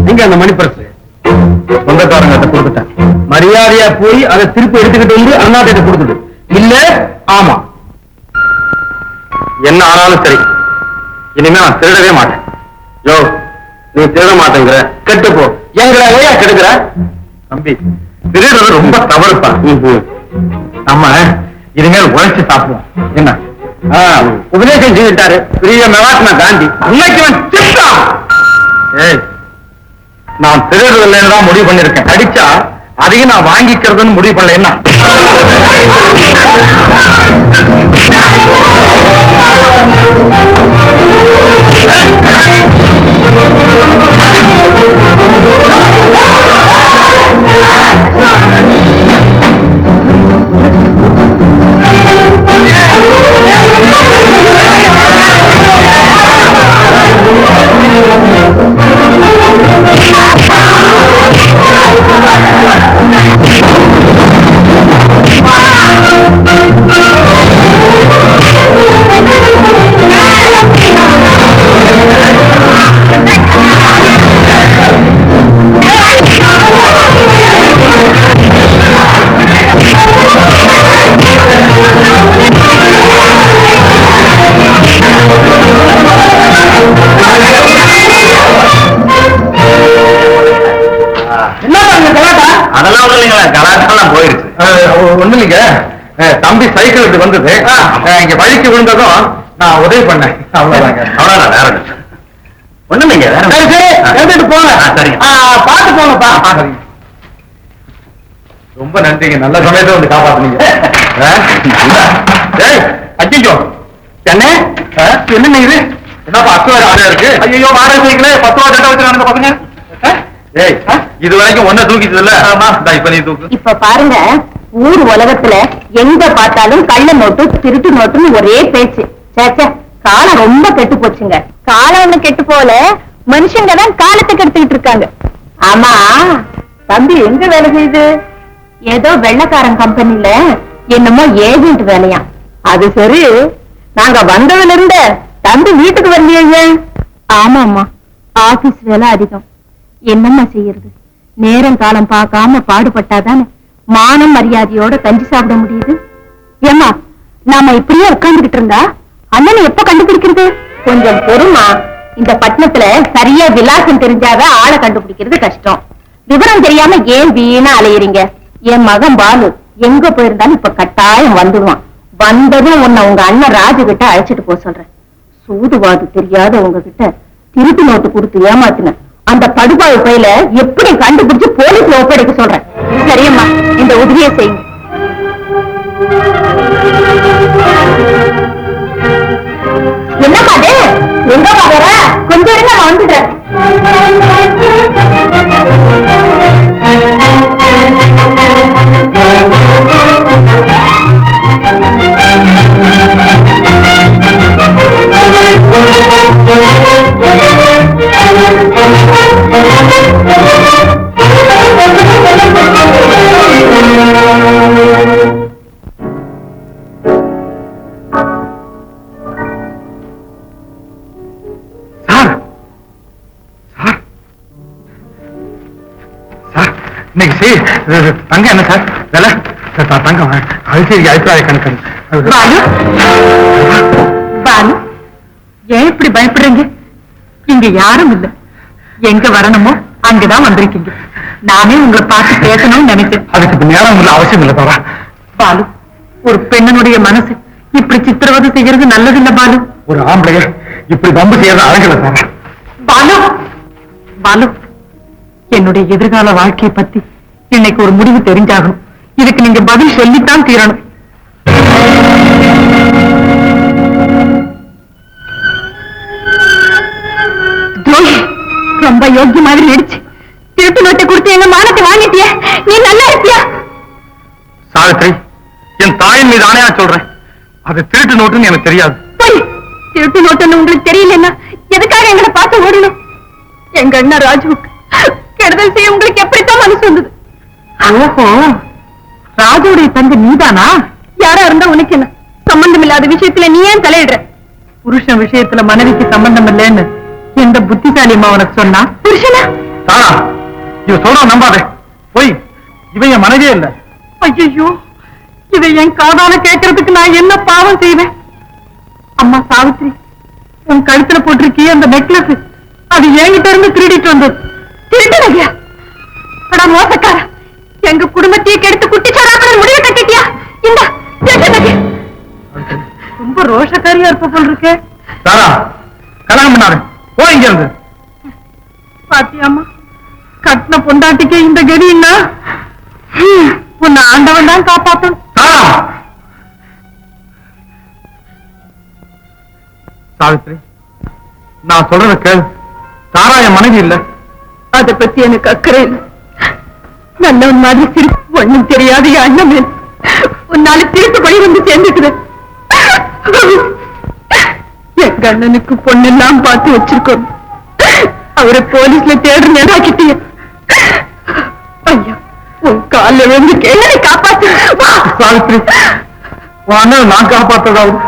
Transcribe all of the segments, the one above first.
நீங்க அந்த மணி பர்ஸ் சொந்தக்காரங்கிட்ட கொடுத்துட்டேன். மரியாதையா போய் அதை திருப்பி எடுத்துக்கிட்டு வந்து அண்ணாட்ட கொடுத்துடு. இல்ல ஆமா என்ன ஆனாலும் சரி, இனிமே நான் திருடவே மாட்டேன். யோ, நீ திருட மாட்டேங்கிற, கெட்டு போ. எங்களை ஏயா கெடுக்கிற? தம்பி, திருடுறது ரொம்ப தவறுப்பா. நம்ம இனிமேல் உழைச்சு சாப்பிடுவோம். என்ன உபதேசம் செய்துட்டாரு பெரிய மெவாத்மா காந்தி. இன்னைக்கு ஏய், நான் திருடுறதுல தான் முடிவு பண்ணிருக்கேன். அடிச்சா அதையும் நான் வாங்கிக்கிறதுன்னு முடிவு பண்ணல. என்ன ஒண்ணு இல்லைங்க, தம்பி சைக்கிள் இப்படி வந்தது, இங்க வழிக்கு விழுந்ததும் நான் உதவி பண்ணேன். அவ்வளவுதாங்க. அவ்வளவுதான், வேற ஒண்ணு இல்லைங்க. எடுத்துட்டு போங்க. பாத்து போங்கப்பா. ரொம்ப நன்றிங்க, நல்ல சமயத்தை வந்து காப்பாத்துனீங்க. அஜிஜோ என்ன என்ன இது? என்னப்பா அசுவாரி ஆடையா இருக்கு? ஐயோ, வாடகை சைக்கிள் 10 ரூபா தட்ட வச்சு நடந்த பாருங்க. ஏய், இது வரைக்கும் ஒன்ன தூக்கிட்டு இல்ல, இப்ப நீ தூக்கு. இப்ப பாருங்க, ஊர் உலகத்துல எங்க பார்த்தாலும் கள்ள நோட்டு திருட்டு நோட்டுன்னு ஒரே பேச்சு. சேச்சே, காலம் ரொம்ப கெட்டு போச்சுங்க. காலம் ஒண்ணு கெட்டு போல, மனுஷங்க தான் காலத்தை கெடுத்துக்கிட்டு இருக்காங்க. ஆமா, தம்பி எங்க வேலை செய்யுது? ஏதோ வெள்ளக்காரன் கம்பெனில என்னமோ ஏஜென்ட் வேலையா. அது சரி, நாங்க வந்ததுல இருந்த தம்பி வீட்டுக்கு வரலையே. ஆமாமா, ஆபீஸ் வேலை அதிகம். என்னம்மா செய்யறது? நேரம் காலம் பார்க்காம பாடுபட்டாதானே மானம் மரியாதையோட கஞ்சி சாப்பிட முடியுது. ஏமா, நாம இப்படியே உட்கார்ந்துகிட்டு இருந்தா அண்ணனை எப்ப கண்டுபிடிக்கிறது? கொஞ்சம் பொறுமா. இந்த பட்டணத்துல சரியா விலாசம் தெரிஞ்சாதான் ஆளை கண்டுபிடிக்கிறது கஷ்டம். விவரம் தெரியாம ஏன் வீணா அலையறீங்க? என் மகன் பாலு எங்க போயிருந்தாலும் இப்ப கட்டாயம் வந்துடுவான். வந்ததும் உன்னை உங்க அண்ணன் ராஜு கிட்ட அழைச்சிட்டு போக சொல்றேன். சூதுவாது தெரியாத உங்ககிட்ட திருட்டு நோட்டு கொடுத்து ஏமாத்தின அந்த படுபாவு பையில எப்படி கண்டுபிடிச்சு போலீஸ்ல ஒப்படைக்க சொல்றேன். சரியம்மா, இந்த உதவியை செய்யுங்க. என்னம்மா அது? எங்க பாக்குற? கொஞ்சம் இருங்க, நான் வந்துடுறேன். தங்க என்ன சார் வேலை? தங்கம் அரிசி அபிப்பிராய கணக்கு. பாலு, ஏன் இப்படி பயப்படுறீங்க? இங்க யாரும் இல்ல. எங்க வரணுமோ அங்கதான் வந்திருக்கீங்க. நானே உங்களை பார்த்து பேசணும்னு நினைச்சேன். அதுக்கு இப்ப நேரம் இல்ல, அவசியம் இல்ல பாரா. பாலு, ஒரு பெண்ணனுடைய மனசு இப்படி சித்திரவதை செய்யறது நல்லதில்ல பாலு. ஒரு ஆம்பளைய இப்படி பம்பு செய்யறது அழகில்ல பாரா. பாலு, பாலு, என்னுடைய எதிர்கால வாழ்க்கையை பத்தி இன்னைக்கு ஒரு முடிவு தெரிஞ்சாகணும். இதுக்கு நீங்க பதில் சொல்லித்தான் தீரணும். துரோகி, ரொம்ப யோக்கிய மாதிரி நடிச்சு திருட்டு நோட்டை கொடுத்து எங்க மானத்தை வாங்கிட்டிய. நீ நல்லா இருப்பியா? சாவித்ரி, என் தாயின் மீது ஆணையா சொல்றேன், அது திருட்டு நோட்டுன்னு எனக்கு தெரியாது. திருட்டு நோட்டுன்னு உங்களுக்கு தெரியலன்னா எதுக்காக எங்களை பார்த்து ஓடணும்? எங்க அண்ணா ராஜுவுக்கு கெடுதல் செய்ய உங்களுக்கு எப்படித்தான் மனசு வந்தது? ஓஹோ, ராஜுடைய தங்க நீதானா? யாரா இருந்தா உனக்கு என்ன? சம்பந்தம் இல்லாத விஷயத்துல நீ ஏன் தலையிடுற? புருஷன் விஷயத்துல மனைவிக்கு சம்பந்தம் இல்லைன்னு எந்த புத்திசாலியமா உனக்கு சொன்னா? புருஷனா? தாரா, இவ சொல்ற நம்பாதே. போய் இவன் என் மனைவியே இல்ல. ஐயோ, இதை என் காதால கேட்கறதுக்கு நான் என்ன பாவம் செய்வேன்? அம்மா சாவித்ரி, உன் கழுத்துல போட்டிருக்கிய அந்த நெக்லஸ், அது என்கிட்ட இருந்து திருடிட்டு வந்தது. திருட்டு அட மோசக்கார, எங்க குடும்பத்தையே கெடுத்து குட்டிச்சாராப்பட முடிவு கட்டிட்டியா? இந்த ரொம்ப ரோஷக்காரியா இருப்ப போல் இருக்கு. தாரா, கல்யாணம் பண்ணாரு. போ இங்க இருந்து. பாத்தியாமா, கட்டின பொண்டாட்டிக்கு இந்த கதின்னா உன்னை ஆண்டவன் தான் காப்பாத்தணும். சாவித்ரி, நான் சொல்றத கேளு. தாரா என் மனைவி இல்ல. அதை பத்தி எனக்கு அக்கறை இல்லை. நல்லவன் மாதிரி சிரிப்பு ஒண்ணும் தெரியாத என் அண்ணன் மேல் உன்னால திருட்டு பழி வந்து சேர்ந்துக்குது. எங்க அண்ணனுக்கு பொண்ணெல்லாம் பார்த்து வச்சிருக்கோம். அவரை போலீஸ்ல தேடுற நேராக்கிட்டீங்க. ஐயா, உன் கால விழுந்து கேள்வி காப்பாத்து. சாவித்ரி, உன் அண்ணன் நான் காப்பாற்றதாவது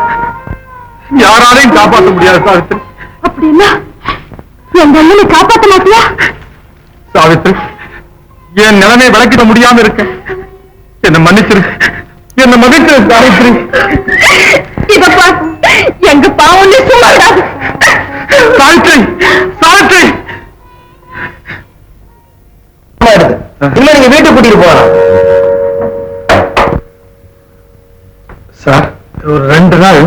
யாராலையும் காப்பாற்ற முடியாது. சாவித்ரி, அப்படின்னா எங்க அண்ணனை காப்பாற்ற மாட்டியா? சாவித்ரி, என் நிலைமை விளக்கிட முடியாம இருக்கேன். என்ன மன்னிச்சிரு, என்ன மன்னிச்சிரு சாவித்ரி. இதப்பா, எங்க பாவம் சும்மா விடாது. சாவித்ரி, சாவித்ரி, இல்ல நீங்க வீட்டுக்கு கூட்டிட்டு போகலாம். சார், ஒரு 2 நாள்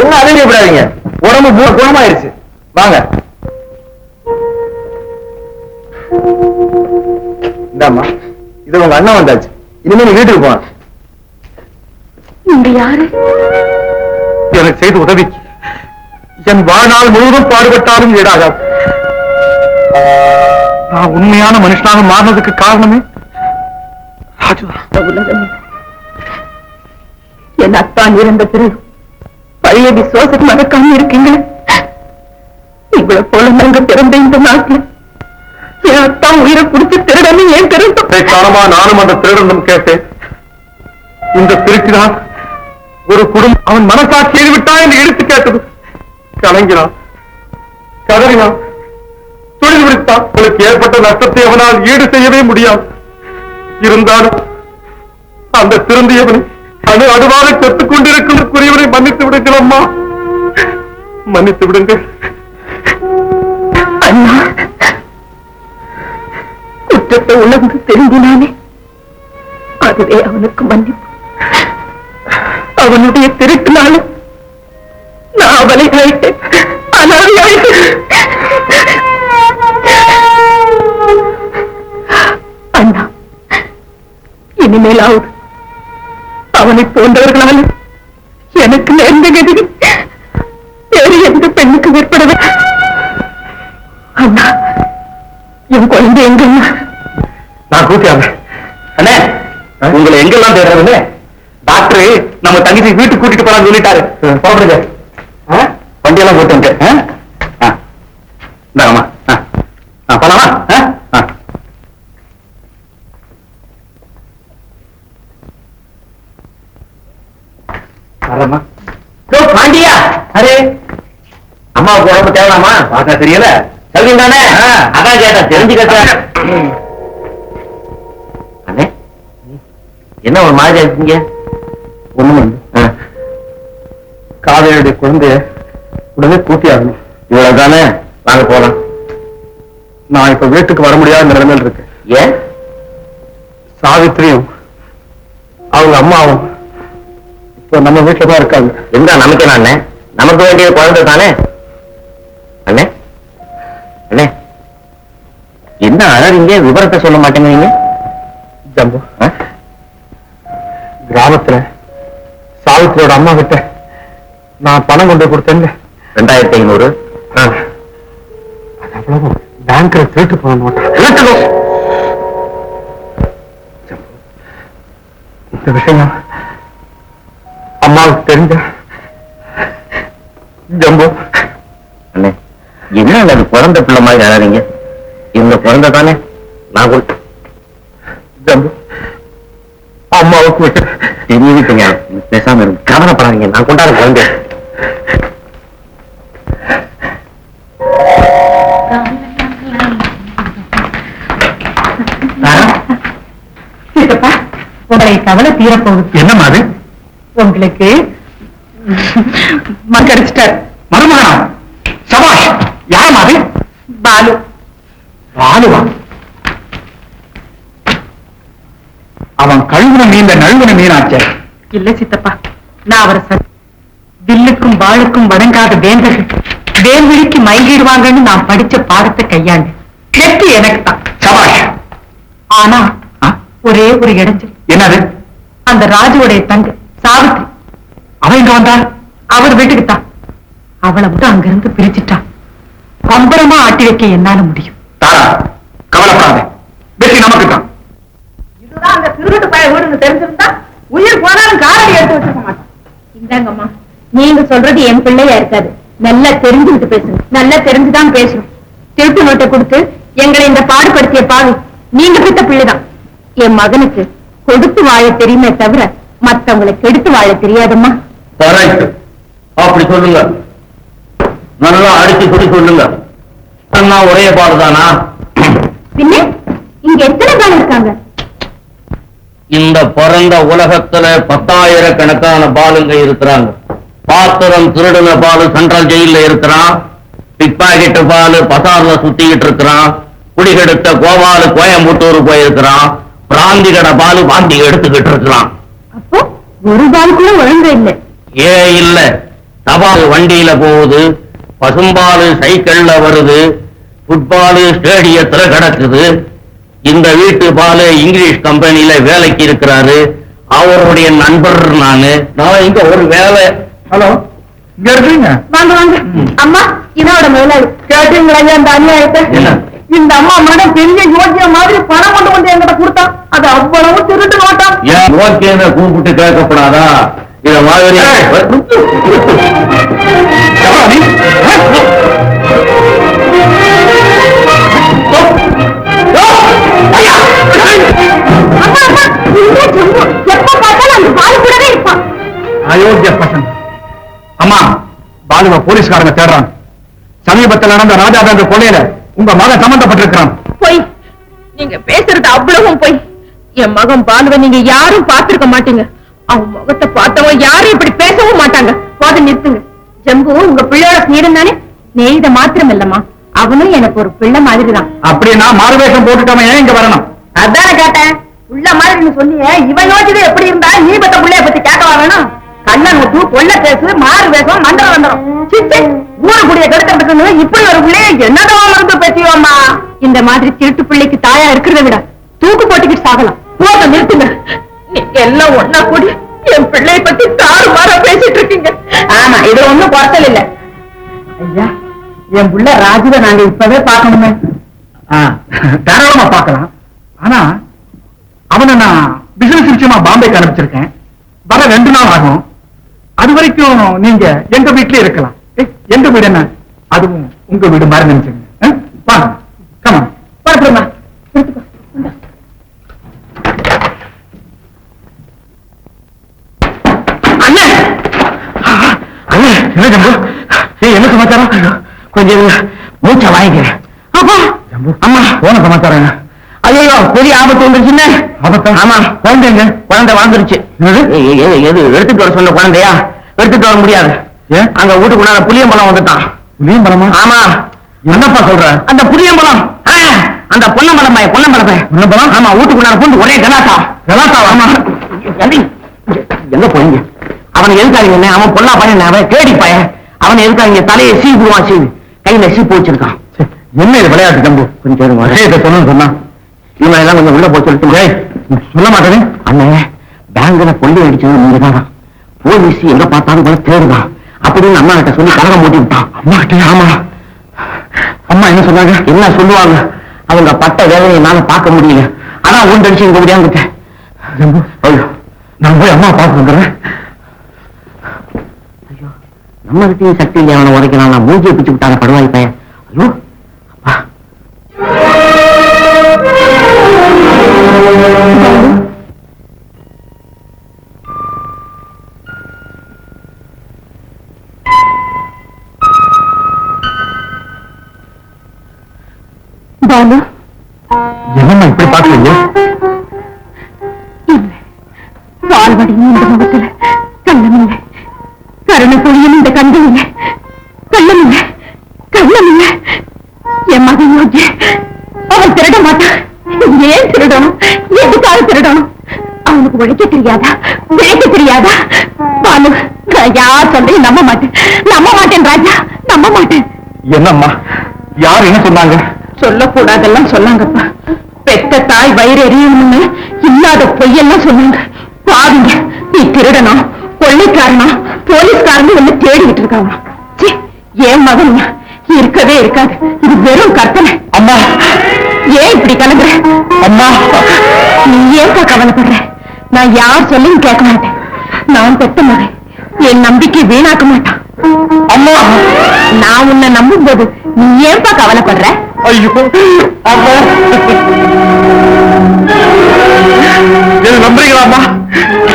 ஒன்னும் அதிகப்படாதீங்க. உடம்பு குணமாயிருச்சு. வாங்க. இந்தாம்மா, இது உங்க அண்ணன் வந்தாச்சு. இனிமே நீ வீட்டுக்கு போன. நீங்க யாரு? எனக்கு செய்த உதவிக்கு என் வாழ்நாள் முழுவதும் பாடுபட்டாலும் ஈடாகாது. நான் உண்மையான மனுஷனாக மாறினதுக்கு காரணமே ராஜுதான். உலகமே, என் அத்தான் இறந்த பிறகு பழைய விசுவாசத்தை மறக்காம இருக்கீங்க. இவ்வளவு போல நாங்க பிறந்த இந்த நாட்டில் என் அத்தான் உயிரை குடிச்சு திருடணும் ஏன் திருட்டும்? காலமா நானும் அந்த திருடனும் கேட்டேன். இந்த திருட்டினால் ஒரு குடும்பம் அவன் மனசாட்சி எழுவிட்டா என்று எடுத்து கேட்டது. கலங்கினான், கதறினான், தொழில் விடுத்தான். அவனுக்கு ஏற்பட்ட நஷ்டத்தை அவனால் ஈடு செய்யவே முடியாது. இருந்தாலும் அந்த திருந்தியவனை அடுவாக செத்துக் கொண்டிருக்கும் குறியவனை மன்னித்து விடுங்கள் அம்மா, மன்னித்து விடுங்கள். அண்ணா, குற்றத்தை உணர்ந்து தெரிந்தினானே, அதுவே அவனுக்கு மன்னிப்பு. அவனுடைய திருட்டுனால நான் அவளை ஆயிட்டேன், அனாதையாயிட்டேன். அண்ணா, இனிமேலாவது அவனை போன்றவர்களால் எனக்கு நேர்ந்த கதி வேறு எந்த பெண்ணுக்கு ஏற்படவே. அண்ணா, என் குழந்தை எங்க? நான் கூட்டியாங்க. அண்ணே, உங்களை எங்கெல்லாம் தேடுறதுன்னு டாக்டர் நம்ம தங்கச்சி வீட்டுக்கு கூட்டிட்டு போறான்னு சொல்லிட்டாரு. போடுங்க, வண்டியெல்லாம் போட்டு இந்தாங்கம்மா. போலாமா? வரமா பாண்டியா? அரே, அம்மாவுக்கு உடம்பு தேவலாமா? பார்த்தா தெரியல. சொல்றீங்க தானே? அதான் கேட்டா தெரிஞ்சுக்க. அண்ணே, என்ன ஒரு மாதிரி இருக்கீங்க? ஒண்ணும் வந்து காவேரியுடைய குழந்தைய உடனே கூட்டி ஆகணும். இவ்வளவுதானே? வாங்க போலாம். நான் இப்ப வீட்டுக்கு வர முடியாத நிலைமையில் இருக்கு. ஏன்? சாவித்திரியும் அவங்க அம்மாவும் இப்ப நம்ம வீட்டுல தான் இருக்காங்க. எந்த நமக்கு அண்ணே, நமக்கு வேண்டிய குழந்தை தானே. அண்ணே, அண்ணே, என்ன அழறீங்க? விவரத்தை சொல்ல மாட்டேங்கிறீங்க. ஜம்பு, கிராமத்துல சாவித்திரியோட அம்மா கிட்ட நான் பணம் கொண்டு கொடுத்தேன். 2500. அது அவ்வளவு பேங்க்ல திருட்டு போன நோட்டா. இந்த விஷயம் அம்மாவுக்கு தெரிஞ்ச ஜம்பு. அண்ணே, என்ன அது குழந்தை பிள்ளை மாதிரி அழறீங்க? இந்த குழந்தை தானே நான் கொடுத்தேன். ஜம்பு, அம்மாவுக்கு விட்டு தெரியுதுங்க. பேசாம இருக்கு, கவலைப்படாதீங்க. நான் கொண்டாட குழந்தை. கவலை தீரப்போகுது. என்னம்மா அது? உங்களுக்கு கிடைச்சிட்டார். மருமகனா? சபாஷ். யாரம்மா அது? பாலு. பாலுவா? அவன் கழுவுன மீன் நழுவுன மீனாச்சே. இல்ல சித்தப்பா, நான் அவரை வில்லுக்கும் வாளுக்கும் வணங்காத வேந்தர்கள் வேல்விழிக்கு மயங்கிடுவாங்கன்னு நான் படிச்ச பாடத்தை கையாண்டு வெற்றி எனக்கு தான். சபாஷ். ஆனா ஒரே ஒரு இடைஞ்சல். என்னது? அந்த ராஜுவோடைய தங்கை சாவித்ரி. அவன் எங்க வந்தா? அவர் வீட்டுக்கு தான். அவளை மட்டும் அங்கிருந்து பிரிச்சுட்டான். பம்பரமா ஆட்டி வைக்க என்னால முடியும். தாரா, கவலைப்படாத, வெற்றி நமக்கு தான். இதுதான் அந்த திருட்டு பய வீடுன்னு தெரிஞ்சிருந்தா உயிர் போனாலும் காரடி எடுத்து வச்சுக்க மாட்டான். இந்தாங்கம்மா, நீங்க சொல்றது என் பிள்ளையா இருக்காது. நல்லா தெரிஞ்சுக்கிட்டு பேசுங்க. நல்லா தெரிஞ்சுதான் பேசணும். திருட்டு நோட்டை கொடுத்து எங்களை இந்த பாடுபடுத்திய பாவி நீங்க பெற்ற பிள்ளைதான். என் மகனுக்கு கொடுத்து வாழ தெரியுமே தவிர மத்தவங்களை கெடுத்து வாழ தெரியாதம்மா. அப்படி சொல்லுங்க, நல்லா அடிச்சு சொல்லி சொல்லுங்க. ஒரே பாடுதானா? பின்ன இங்க எத்தனை பேர் இருக்காங்க? இந்த பிறந்த உலகத்துல 10,000 கணக்கான பாலுங்க இருக்கிறாங்க. பாத்திரம் திருடுன பாலு சென்ட்ரல் ஜெயில இருக்கிறான். பிக் பாக்கெட் பாலு பசார்ல சுத்திக்கிட்டு இருக்கிறான். குடிகெடுத்த கோபாலு கோயம்புத்தூர் போயிருக்கிறான். பிராந்தி கடை பாலு வாந்தி எடுத்துக்கிட்டு இருக்கிறான். அப்போ ஒரு பால் கூட ஒழுங்கு இல்லை. இல்ல, தபால் வண்டியில போகுது, பசும்பாலு சைக்கிள்ல வருது, ஃபுட்பாலு ஸ்டேடியத்துல கிடக்குது. இந்த வீட்டு பாலு இங்கிலீஷ் கம்பெனில வேலைக்கு இருக்கிறாரு. அவருடைய நண்பர் நான் இங்க ஒரு வேலை. ஹலோ, இங்க இருக்கீங்க? வாங்க வாங்க. அம்மா, இதோட முதலாளி. கேட்டீங்களா அந்த அநியாயத்தை? இந்த அம்மா மகன் பெரிய யோகிய மாதிரி பணம் கொண்டு வந்து என்கிட்ட கொடுத்தா அது அவ்வளவு திருட்டு நோட்டம். ஏன் யோகியனை கூப்பிட்டு கேட்கப்படாதா? இத மாதிரி எப்ப பார்த்தாலும் அந்த பாலு கூடவே இருப்பான். அயோக்கிய பசங்க. அம்மா, பாலுவ போலீஸ்காரங்க தேடுறாங்க. சமீபத்தில் நடந்த ராஜாதாந்த கொலையில உங்க மகன் சம்பந்தப்பட்டிருக்கிறான். போய் நீங்க பேசுறது அவ்வளவும் போய். என் மகன் பாலுவை நீங்க யாரும் பார்த்திருக்க மாட்டீங்க. அவன் முகத்தை பார்த்தவன் யாரும் இப்படி பேசவும் மாட்டாங்க. போத நிறுத்துங்க. ஜம்பு உங்க பிள்ளையோட ஸ்நேகம் தானே? ஸ்நேகித மாத்திரம் இல்லம்மா, அவனும் எனக்கு ஒரு பிள்ளை மாதிரிதான். அப்படின்னா மாறுவேஷம் போட்டுட்டவன் ஏன் இங்க வரணும்? அதான கேட்டேன். உள்ள மாதிரி சொல்லிய இவன் யோசிச்சு எப்படி இருந்தா நீ பத்த பிள்ளைய பத்தி கேட்கவா வேணும்? கண்ணன் முத்து கொள்ள பேசு மாறு வேஷம் மந்திரம் வந்துடும். சிச்சி, ஊரு குடிய கெடுக்கிறதுக்கு இப்படி ஒரு பிள்ளைய என்னதான் இருந்து பேசியோம்மா? இந்த மாதிரி திருட்டு பிள்ளைக்கு தாயா இருக்கிறத விட தூக்கு போட்டுக்கிட்டு சாகலாம். போத நிறுத்துங்க. நீங்க எல்லாம் ஒன்னா கூடி என் பிள்ளைய பத்தி தாறு மாற பேசிட்டு இருக்கீங்க. ஆமா, இது ஒண்ணும் குறைச்சல் இல்ல. ஐயா, என் புள்ள ராஜுவை நாங்க இப்பவே பாக்கணுமே. தாராளமா பார்க்கலாம். ஆனா அவனை நான் பிசினஸ் விஷயமா பாம்பேக்கு அனுப்பிச்சிருக்கேன். வர 2 நாள் ஆகும். அது வரைக்கும் நீங்க எங்க வீட்லயே இருக்கலாம். எங்க வீடு என்ன, அதுவும் உங்க வீடு மாதிரி நினைச்சுங்க. வாங்க, கமா பரப்புமா. அண்ணே, அண்ணே, என்ன ஜம்பு? என்ன சமாச்சாரம்? கொஞ்சம் மூச்சை வாங்கிக்கிறேன். ஜம்பு, அம்மா போன சமாச்சாரம் என்ன? ஐயோ, பெரிய ஆபத்து வந்துருச்சுன்னு. ஆமா, குழந்தைங்க குழந்தை வாழ்ந்துருச்சு. எது எடுத்துட்டு வர சொன்ன குழந்தையா? எடுத்துட்டு வர முடியாது. அங்க வீட்டுக்குள்ள புளியம்பழம் வந்துட்டான். புளியம்பழமா? ஆமா. என்னப்பா சொல்ற? அந்த புளியம்பழம், அந்த பொன்னம்பழம் பொன்னம்பழம். ஆமா, வீட்டுக்குள்ள பூண்டு ஒரே கலாட்டா. ஆமா. எங்க போறீங்க? அவனை எதுக்காதீங்க. அவன் பொண்ணா பையன், அவன் கேடி பையன். அவனை எதுக்காதீங்க. தலையை சீவுவான், சீவு கையில சீப்பு வச்சிருக்கான். என்ன இது விளையாட்டு ஜம்பு? கொஞ்சம் சொன்னா இவன் எல்லாம் கொஞ்சம் உள்ள போய் சொல்லிட்டு சொல்ல மாட்டேன். அண்ணன், பேங்க்ல கொள்ளை அடிச்சது நீங்க தானா? போலீஸ் எங்க பார்த்தாலும் கூட தேடுதான் அப்படின்னு அம்மா கிட்ட சொல்லி கலகம் மூட்டி விட்டான். அம்மா கிட்ட? ஆமா. அம்மா என்ன சொன்னாங்க? என்ன சொல்லுவாங்க? அவங்க பட்ட வேலையை என்னால பார்க்க முடியல. அதான் ஒன்றடிச்சு இங்க முடியாந்துட்டேன். ஜம்பு, நான் போய் அம்மா பார்த்து வந்துடுறேன். ஐயோ, நம்ம கிட்டையும் சக்தி இல்லை. அவனை உதைக்கலாம். நான் மூஞ்சியை பிச்சு விட்டான படுவாய் பையன். ஐயோ அப்பா. பாலு, என்னம்மா இப்படி பாக்குறீங்க? கருணை பொழியும் இந்த கண்கள் இல்லை, கள்ளம் இல்லை, கள்ளம் இல்லை. என் மகன் யோகி அவன் திருட மாட்டான். ஏன் திருடணும்? எதுக்காக திருடணும்? அவனுக்கு உழைக்க தெரியாதா? பிழைக்க தெரியாதா? பாலு, நான் யார் சொல்லையும் நம்ப மாட்டேன் ராஜா, நம்ப மாட்டேன். என்னம்மா, யார் என்ன சொன்னாங்க? சொல்லக்கூடாதெல்லாம் சொன்னாங்கப்பா. பெத்த தாய் வயிறு எரியணும்னு இல்லாத பொய்யெல்லாம் சொன்னாங்க. பாவிங்க, நீ திருடணும், கொள்ளைக்காரனா, போலீஸ்காரங்க ஒண்ணு தேடிக்கிட்டு இருக்காங்க. என் மகன் இருக்கவே இருக்காது. இது வெறும் கற்பனை. அம்மா, ஏன் இப்படி கலங்குற? அம்மா, நீ ஏன்பா கவலைப்படுற? நான் யார் சொல்லியும் கேட்க மாட்டேன். நான் பெத்த மகன், என் நம்பிக்கை வீணாக்க மாட்டான். அம்மா, நான் உன்னை நம்பும் போது நீ ஏன்பா கவலைப்படுற? ஐயோ அம்மா, என்ன நம்புறீங்களாம்மா?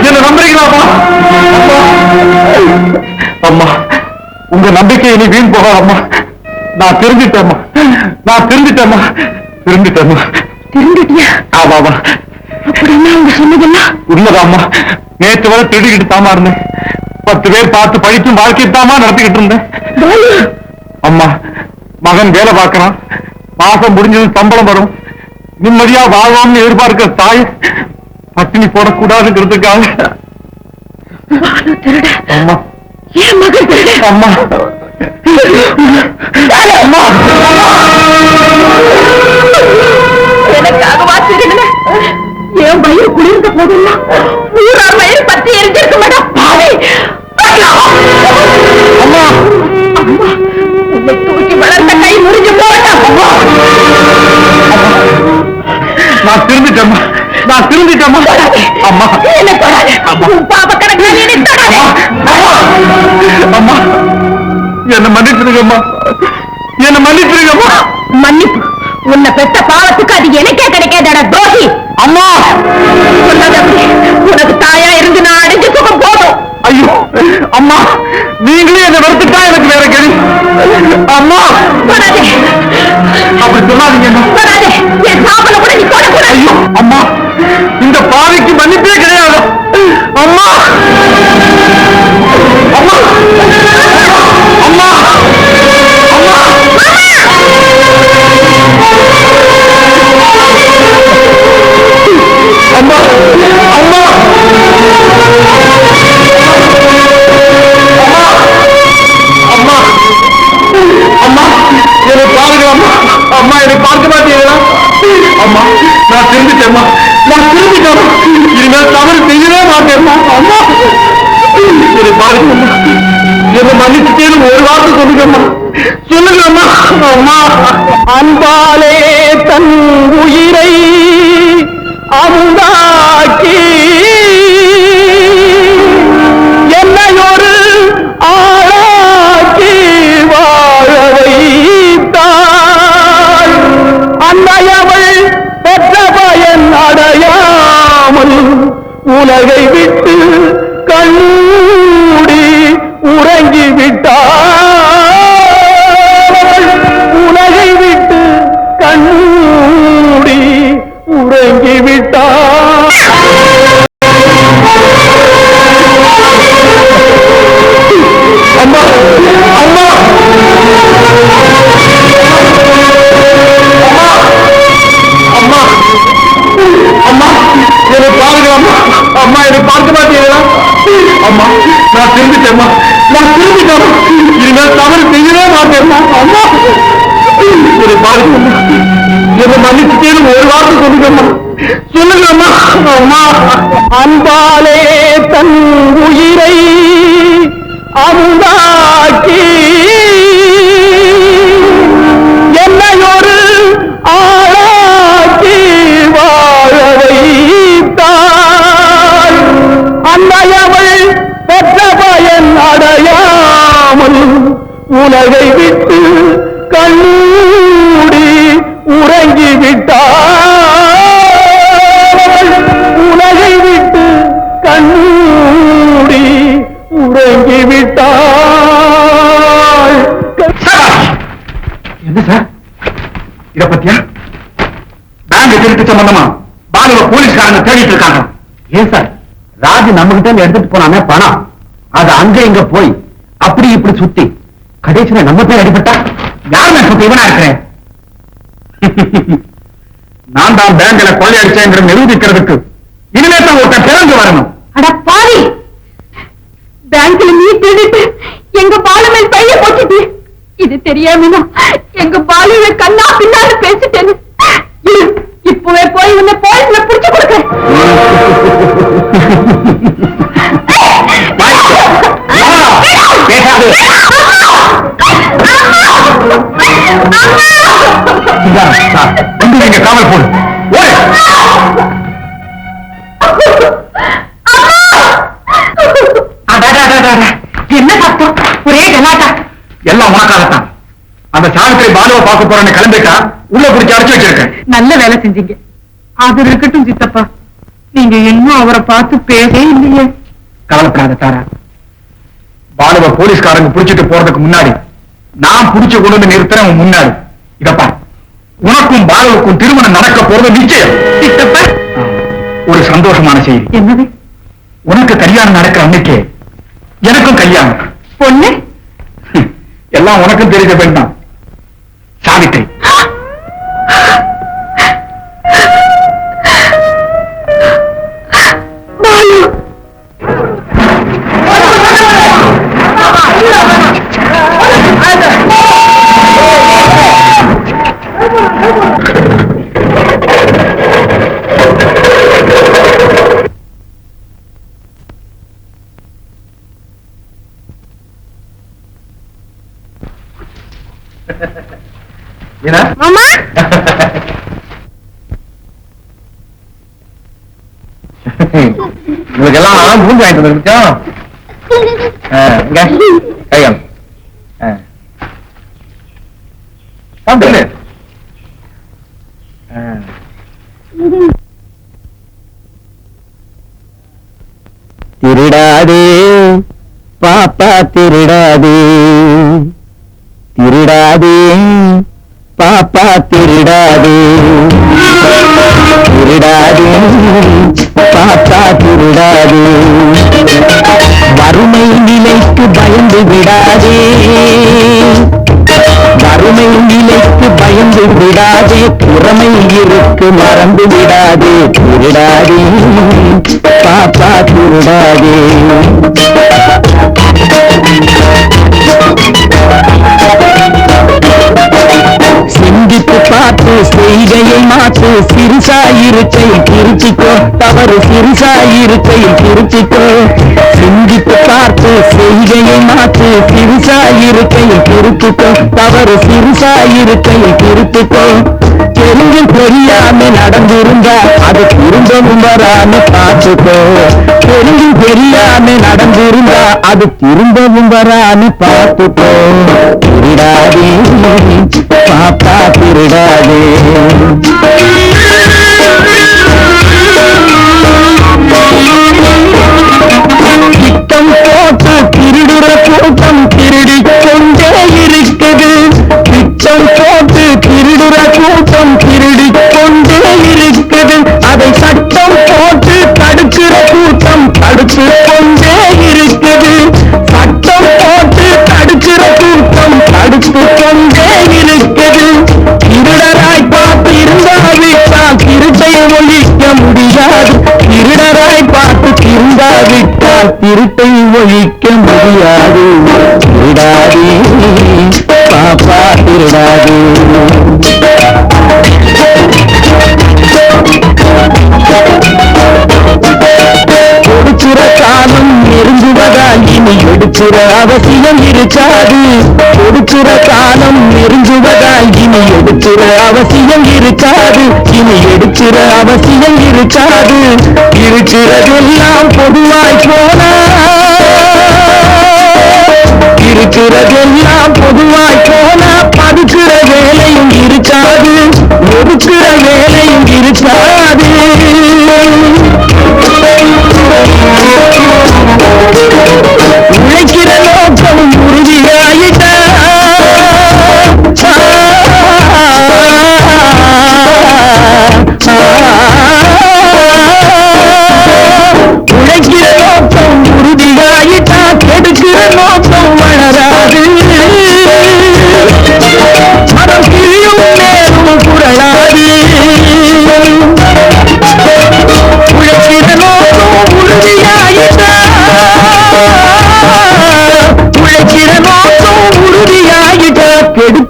என்ன நம்புறீங்களாம்மா? அம்மா, உங்க நம்பிக்கையை நீ வீண் போகாதம்மா. நான் திருந்திட்டேம்மா, நான் திருந்திட்டேம்மா, திருந்திட்டேம்மா. திருந்துட்டியா? ஆமாமா. அப்படின்னா அவங்க சொன்னதெல்லாம் உண்மைதாம்மா. நேற்று வரை திருடிக்கிட்டு தாமா இருந்தேன். 10 பேர் பார்த்து படிக்கும் வாழ்க்கை தாமா நடத்திக்கிட்டு இருந்தேன். அம்மா, மகன் வேலை பார்க்கறான், மாசம் முடிஞ்சது சம்பளம் வரும், நிம்மதியா வாழ்வான்னு எதிர்பார்க்கிற தாய் பட்டினி போடக்கூடாதுங்கிறதுக்காக. அம்மா, என் மகன் திருட. அம்மா, அம்மா, எனக்காகவா திருடுன? என் வயிறு குளிர்ந்த போதெல்லாம் ஊரார் வயிறு பத்தி எரிஞ்சிருக்க மாட்டா பாவி. அம்மா, அம்மா, உன்னை தூக்கி வளர்ந்த கை முறிஞ்சு போட்டா. நான் திருந்திட்டேம்மா, நான் திருந்திட்டேம்மா. அம்மா, என்ன தொடாதே. உன் பாப கணக்கு என்னை தொடாதே. அம்மா, என்ன மன்னிச்சிருங்கம்மா, என்ன மன்னிச்சிருங்கம்மா. மன்னிப்பு? உன்னை பெத்த பாவத்துக்கு அது எனக்கே கிடைக்காதடா துரோகி. அம்மா, உனக்கு தாயா இருந்து நான் அடைஞ்ச சுகம் போதும். ஐயோ அம்மா, நீங்களே என்ன வெறுத்துட்டா எனக்கு வேற கேள்வி. அம்மா, தொடாதே, அப்படி சொல்லாதீங்க. தொடாதே. என் சாம்பல கூட நீ தொடக்கூடாது. ஐயோ அம்மா, இந்த பாவிக்கு மன்னிப்பே கிடையாது. அம்மா, அம்மா, அம்மா, அம்மா, அம்மா, அம்மா, அம்மா, அம்மா, என்னை பாருங்க அம்மா. அம்மா, என்னை பார்க்க மாட்டீங்களா? அம்மா, நான் திரும்பிட்டேம்மா, நான் திரும்பிட்டேன். இனிமேல் தவறு செய்யவே மாட்டேம்மா. அம்மா, என்னை பாருங்க அம்மா, என்னை மன்னிச்சுட்டேன்னு ஒரு வார்த்தை சொல்லுங்கம்மா, சொல்லுங்கம்மா. அம்மா, அன்பாலே தன் உயிரை அமுதாக்கி என்னையொரு ஆளாக்கி வாழ வைத்தாள். அன்னையவள் பெற்ற பயன் அடையாமல் உலகை விட்டு கண்ணூடி உறங்கி விட்டாள். உலகை விட்டு கண்ணூடி உறங்கி விட்டாள். அம்மா, அம்மா, அம்மா, அம்மா, என்னை பாருங்க அம்மா. அம்மா, என்னை பார்க்க மாட்டீங்களா? அம்மா, நான் திரும்பிட்டேம்மா, நான் திரும்பிட்டேன். இனிமேல் தவறு செய்யவே மாட்டேம்மா. அம்மா, என்னை பாருங்க அம்மா, என்னை மன்னிச்சுட்டேன்னு ஒரு வார்த்தை சொல்லுங்கம்மா, சொல்லுங்கம்மா. அம்மா, அன்பாலே தன் உயிரை அமுதாக்கி என்னையொரு ஆளாக்கி வாழ வைத்தாள். அன்னையவள் பெற்ற பயன் அடையாமல் உலகை விட்டு கண்ணூடி உறங்கி விட்டாள். உலகை விட்டு கண்ணூடி உறங்கி விட்டாள். என்ன சார் இத பத்தியா? பேங்க் திருட்டு சம்பந்தமா பாலுவ போலீஸ்காரங்க தேடிட்டு இருக்காங்க. ஏன் சார், ராஜு நம்ம கிட்ட எடுத்துட்டு போனாமே பணம், அது அங்க இங்க போய் இப்படி சுத்தி கடைசியில நம்ம பேர் அடிபட்டா யார் நான் சுத்தி இவனா இருக்கிறேன்? நான் தான் பேங்க்ல கொள்ளையடிச்சேங்கிற நிரூபிக்கிறதுக்கு இனிமே தான் ஒருத்தன் பிறந்து வரணும். அட பாவி, பேங்க்ல நீ திருடிட்டு எங்க பாலு மேல் பைய போட்டுட்டு, இது தெரியாம எங்க பாலுவை கண்ணா பின்னாடி பேசிட்டேன்னு இப்பவே போய் உன்னை போலீஸ்ல புடிச்சு கொடுக்க. நீங்க காவல் போடு. என்ன பார்த்தோம்? ஒரே கலாட்டா. எல்லாம் உனக்காகத்தான். அந்த சாவித்திரி பாலுவை பார்க்க போறேன்னு கிளம்பிட்டா உள்ள பிடிச்சு அடைச்சு வச்சிருக்கேன். நல்ல வேலை செஞ்சீங்க. அது இருக்கட்டும் சித்தப்பா, நீங்க இன்னும் அவரை பார்த்து பேசவே இல்லையே. கவலைப்படாத தாரா, பாலுவை போலீஸ்காரங்க புடிச்சிட்டு போறதுக்கு முன்னாடி நான் புடிச்சு கொண்டு வந்து நிறுத்துறேன் உன் முன்னாடி. இதப்பா, உனக்கும் பாலுவுக்கும் திருமணம் நடக்க போறது நிச்சயம். சித்தப்பா, ஒரு சந்தோஷமான செய்தி. என்னது? உனக்கு கல்யாணம் நடக்கிற அன்னைக்கே எனக்கும் கல்யாணம். பொண்ணு எல்லாம் உனக்கும் தெரிஞ்ச பெண் தான், சாவித்திரி. மாமா, உங்களுக்கு எல்லாம் மூஞ்சி வாங்கிட்டு வந்துருச்சா? கையம் திருடாதே பாப்பா, திருடாதே திருடாதே பாப்பா, திருடாதே திருடாதே பாப்பா, திருடாதே. வறுமை நிலைக்கு பயந்து விடாதே, வறுமை நிலைக்கு பயந்து விடாதே, திறமை இருக்கு மறந்து விடாதே. திருடாதே பாப்பா, திருடாதே. சிந்தித்து பார்த்து செய்கையை மாற்று, சிறுசாயிருக்கை திருச்சிக்கோ, தவறு சிறுசாயிருக்கை திருச்சிக்கோ. சிந்தித்து பார்த்து செய்கையை மாற்று, சிறுசாயிருக்கை திருச்சிக்கோ, தவறு சிறுசாயிருக்கை திருச்சிக்கோ. தெரிஞ்சும் தெரியாம நடந்திருந்தா அது திரும்பவும் வராம பார்த்துக்கோ. தெரிஞ்சும் தெரியாம நடந்திருந்தா அது திரும்பவும் வராம பார்த்துக்கோ. திருடாதே பாப்பா, திருடாதே. திட்டம் போட்டு திருடுற கூட்டம் திருடிக் கொண்டே இருக்குது. திட்டம் போட்டு திருடுற கூட்டம் திருடிக் கொண்டே இருக்குது. அதை சட்டம் போட்டு தடுக்கிற கூட்டம் தடுத்து கொண்டே இருக்குது. சட்டம் போட்டு தடுக்கிற கூட்டம் தடுத்து கொண்டே இருக்குது. திருடராய் பார்த்து இருந்தாவிட்டால் திருட்டை ஒழிக்க முடியாது. திருடராய் பார்த்து திருந்தாவிட்டால் திருட்டை ஒழிக்க முடியாது. திருடாதே பாப்பா, திருடாதே. கொடுக்கிற காலம் நெருங்குவதால் இனி எடுக்கிற அவசியம் இருக்காது. கொடுக்கிற காலம் நெருங்குவதால் இனி எடுக்கிற அவசியம் இருக்காது. இனி எடுக்கிற அவசியம் இருக்காது. இருக்கிறதெல்லாம் பொதுவாய் போனா, இருக்கிறதெல்லாம் பொதுவாய் போனா பதுக்கிற வேலையும் இருக்காது, ஒதுக்கிற வேலையும் இருக்காது. உழைக்கிற நோக்கம் உறுதியாயிட்டா உழைக்கிற நோக்கம் உறுதியாயிட்டா கெடுக்கிற நோக்கம் வளரா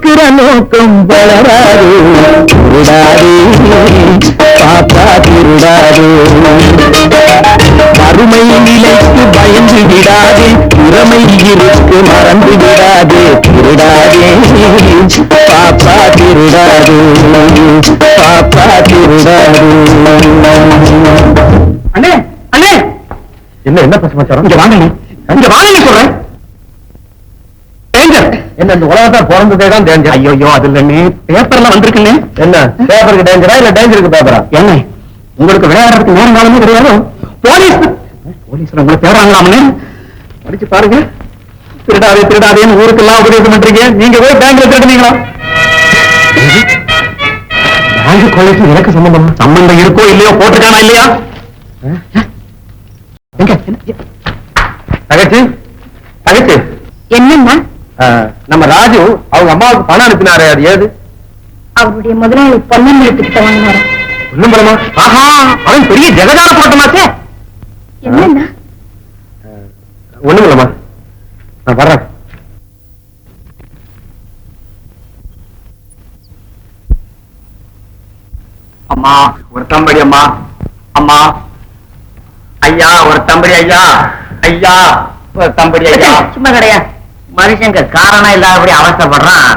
இருக்கிற நோக்கம் வளராது. திருடாதே பாப்பா திருடாதே. வறுமை நிலைக்கு பயந்து விடாதே, திறமை இருக்கு மறந்து விடாதே. திருடாதே பாப்பா திருடாதே, பாப்பா திருடாதே. அண்ணே அண்ணே, என்ன சமாச்சாரம்? இங்க வாங்க, இங்க வாங்க சொல்றேன். என்ன இந்த உலகத்தை பிறந்ததே தான் டேஞ்சர். ஐயோ அது இல்லண்ணே, பேப்பர்ல வந்திருக்குங்க. என்ன பேப்பருக்கு டேஞ்சரா இல்ல டேஞ்சருக்கு பேப்பரா? என்ன உங்களுக்கு விளையாடுறதுக்கு நேரம் காலமே கிடையாது. போலீஸ் உங்களை தேடுறாங்களாம்னு படிச்சு பாருங்க. திருடாதே திருடாதேன்னு ஊருக்கெல்லாம் உபதேசம் பண்றீங்க. நீங்க போய் பேங்க்ல திருடுனீங்களா? பேங்க் கொலைக்கு எனக்கு சம்பந்தம் இருக்கோ இல்லையோ, போட்டிருக்கானா இல்லையா? தகச்சி தகச்சி, என்னன்னா நம்ம ராஜு அவங்க அம்மாவுக்கு பணம் அனுப்பினாரு, அது ஏது? அவருடைய முதலாளி பொன்னம்பலத்துக்கிட்ட வாங்கினாரு. பொன்னம்பலமா? ஆஹா, அவன் பெரிய ஜெகதார போட்டமாச்சே. என்னன்னா ஒண்ணுமில்லம்மா, நான் வர்றேன். அம்மா ஒரு தம்படி, அம்மா அம்மா, ஐயா ஒரு தம்படி, ஐயா ஐயா ஒரு தம்படி, ஐயா. சும்மா கிடையா, மனுஷங்க காரணம் இல்லாதபடி அவசரப்படுறான்.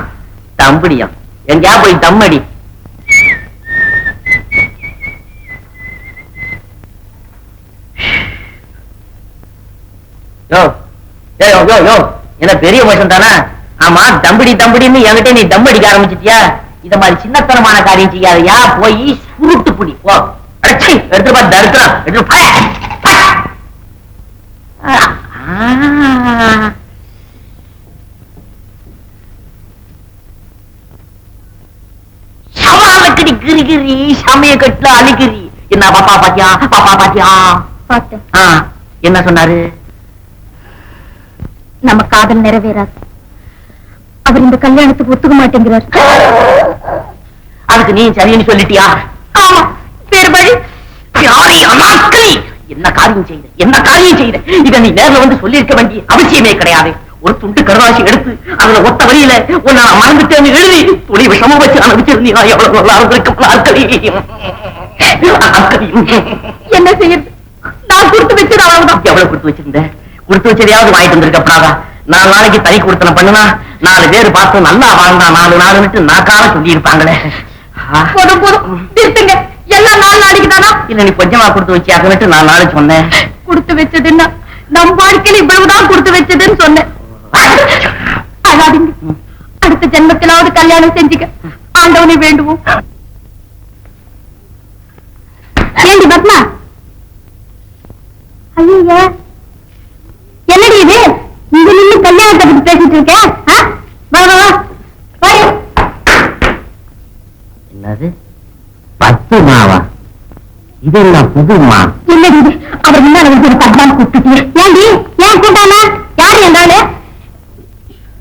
தம்படியம் எங்கயா போய் தம்மடி. யோ யோ யோ யோ, என்ன பெரிய மனுஷன் தானே? ஆமா, தம்படி தம்படின்னு என்கிட்ட நீ தம் அடிக்க ஆரம்பிச்சிட்டியா? இத மாதிரி சின்னத்தனமான காரியம் செய்யாதையா, போய் சுருட்டு புடி போ. அடச்சி, எடுத்து பா தருக்கிறான், எடுத்து பா. சமாளக்கடி கிரி கிரி, சமய கட்டுல அழிகிரி. என்ன பாப்பா பாத்தியா, பாப்பா பாத்தியா? பார்த்தேன். என்ன சொன்னாரு? நம்ம காதல் நிறைவேறாது, அவர் இந்த கல்யாணத்துக்கு ஒத்துக்க மாட்டேங்கிறார். அதுக்கு நீ சரின்னு சொல்லிட்டியா? ஆமா, வேறு வழி. யாரை அனாக்கலி, என்ன காரியம் செய்த, என்ன காரியம் செய்த? இத நீ நேர்ல வந்து சொல்லி இருக்க வேண்டிய அவசியமே கிடையாது. ஒரு துண்டு கருவாசி எடுத்து அதுல ஒத்த வழியில உன்னை மறந்துட்டேன்னு எழுதி துணி விஷமம் வச்சு அனுப்பிச்சிருந்தீங்க. எவ்வளவு நல்லா இருந்திருக்கும். என்ன செய்யறது? நான் கொடுத்து வச்சது அவ்வளவுதான். எவ்வளவு கொடுத்து வச்சிருந்த? கொடுத்து வச்சதையாவது வாங்கிட்டு வந்திருக்கப்படாதா? 4 நாளைக்கு தனி கொடுத்தன பண்ணுனா 4 பேர் பார்த்து நல்லா வாழ்ந்தா 4 நாளுன்னுட்டு நாக்கால சொல்லி இருப்பாங்களே. போதும் போதும், நிறுத்துங்க. எல்லாம் 4 நாளைக்கு தானா? இல்ல, நீ கொஞ்சமா கொடுத்து வச்சியாக்கன்னுட்டு 4 நாள் சொன்னேன். கொடுத்து வச்சதுன்னா நம் வாழ்க்கையில் இவ்வளவுதான் கொடுத்து வச்சதுன்னு சொன்னேன். அழாதீங்க, அடுத்த ஜென்மத்திலாவது கல்யாணம் செஞ்சுக்க ஆண்டவனை வேண்டுவோம். ஏண்டி பத்மா? ஐயா, என்னடி இது? இங்க நின்று கல்யாணத்தை பத்தி பேசிட்டு இருக்கேன். வா வா வா. என்னது 10 மாவா? இது என்ன புதுமா? என்னடி இது? அவர் முன்னாடி வந்து ஒரு பத்மான்னு கூப்பிட்டு ஏண்டி ஏன் கூட்டானா? யாரு என்றாலே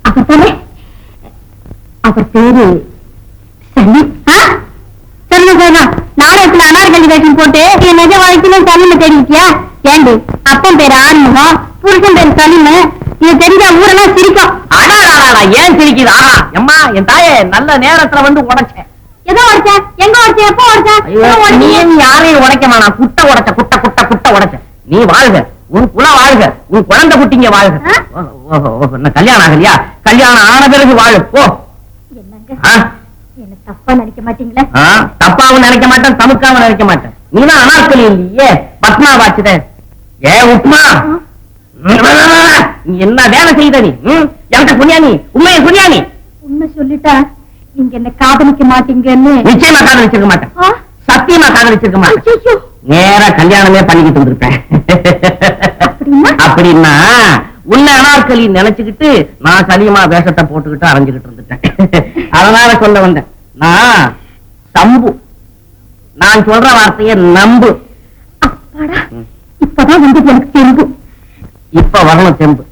அவர் தானே? அவர் பேரு சனி. சொல்லுங்க, நாடகத்துல அனார்கலி வேஷம் போட்டு என் நிஜ வாழ்க்கையில சனின்னு தெரிவிக்கியா? ஏண்டி, அப்பன் பேரு ஆன்மகம், புருஷன் பேரு சனின்னு இது தெரிஞ்சா ஊரெல்லாம் சிரிக்கும். அடாடா, ஏன் சிரிக்குது? எம்மா, என் தாயே நல்ல நேரத்துல வந்து உடைச்சேன். எதோ உடைச்சேன்? எங்க உடைச்சேன்? எப்போ உடைச்சேன்? நீ யாரையும் உடைக்க வேணாம். குட்டை உடைச்ச, குட்டை உடைச்ச. நீ வாழ்க, உன் குல வாழ்க, உன் குழந்தை குட்டிங்க வாழ்க. என்ன கல்யாணம் ஆகலையா? கல்யாணம் ஆன பிறகு வாழு போ. என்னங்க, என்ன தப்பா நினைக்க மாட்டீங்களா? தப்பாவும் நினைக்க மாட்டேன், தமுக்காவும் நினைக்க மாட்டேன். நீதான் அனார்கலி இல்லையே, பத்மா வாச்சுத. ஏ உப்மா, நீ என்ன வேலை செய்த? நீ என்கிட்ட சொன்னியா? நீ உண்மையை சொன்னியா? நீ உண்மை சொல்லிட்டா நீங்க என்ன காதலிக்க மாட்டீங்கன்னு. நிச்சயமா காதலிச்சிருக்க மாட்டேன், சத்தியமா காதலிச்சிருக்க மாட்டேன். நேரா கல்யாணமே பண்ணிக்கிட்டு வந்திருப்பேன். அப்படின்னா உன்னை அனார்கலி நினைச்சுக்கிட்டு நான் சலியமா வேஷத்தை போட்டுக்கிட்டு அரைஞ்சுக்கிட்டு இருந்துட்டேன். அதனால சொல்ல வந்தேன், நான் சம்பு. நான் சொல்ற வார்த்தையை நம்பு. இப்பதான் வந்து எனக்கு தெம்பு. இப்ப வரணும் தெம்பு.